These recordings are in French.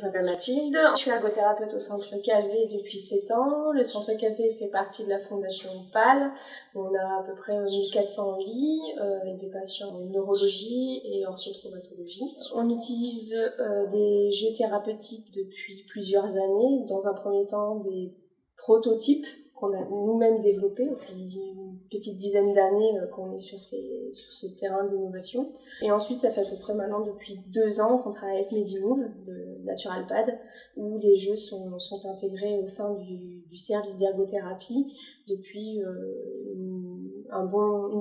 Je m'appelle Mathilde, je suis ergothérapeute au Centre Calvé depuis 7 ans. Le Centre Calvé fait partie de la Fondation PAL. On a à peu près 1400 lits avec des patients en neurologie et orthotraumatologie. On utilise des jeux thérapeutiques depuis plusieurs années. Dans un premier temps, des prototypes qu'on a nous-mêmes développés depuis une petite dizaine d'années qu'on est sur ce terrain d'innovation. Et ensuite, ça fait à peu près maintenant depuis 2 ans qu'on travaille avec Medimove, de Naturalpad, où les jeux sont intégrés au sein du service d'ergothérapie depuis une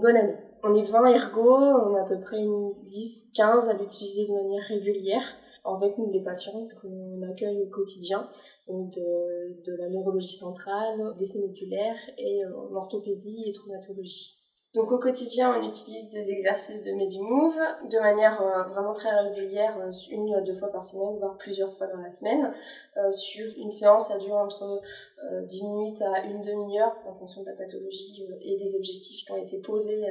bonne année. On est 20 ergots, on a à peu près 10-15 à l'utiliser de manière régulière avec nous les patients qu'on accueille au quotidien, donc de la neurologie centrale, l'essai médulaire et l'orthopédie et traumatologie. Donc au quotidien, on utilise des exercices de Medimove de manière vraiment très régulière, 1 à 2 fois par semaine, voire plusieurs fois dans la semaine. Sur une séance, ça dure entre 10 minutes à une demi-heure en fonction de la pathologie et des objectifs qui ont été posés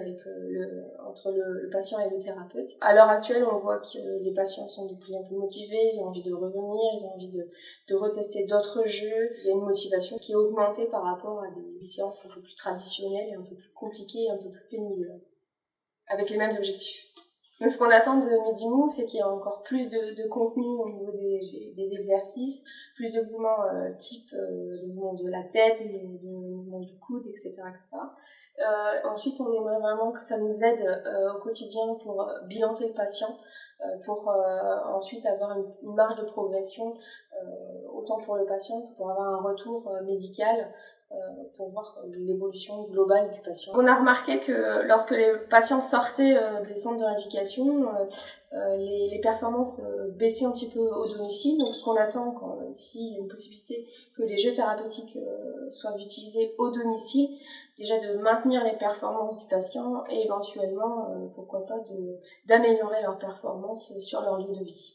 entre le patient et le thérapeute. À l'heure actuelle, on voit que les patients sont de plus en plus motivés, ils ont envie de revenir, ils ont envie de retester d'autres jeux. Il y a une motivation qui est augmentée par rapport à des séances un peu plus traditionnelles et un peu plus compliquées, un peu plus pénibles, avec les mêmes objectifs. Donc, ce qu'on attend de Medimove, c'est qu'il y ait encore plus de contenu au niveau des exercices, plus de mouvements type le mouvement de la tête, le mouvement du coude, etc. Ensuite, on aimerait vraiment que ça nous aide au quotidien pour bilanter le patient, pour ensuite avoir une marge de progression, autant pour le patient que pour avoir un retour médical, pour voir l'évolution globale du patient. On a remarqué que lorsque les patients sortaient des centres de rééducation, les performances baissaient un petit peu au domicile. Donc ce qu'on attend, s'il y a une possibilité que les jeux thérapeutiques soient utilisés au domicile, déjà de maintenir les performances du patient et éventuellement, pourquoi pas, d'améliorer leurs performances sur leur lieu de vie.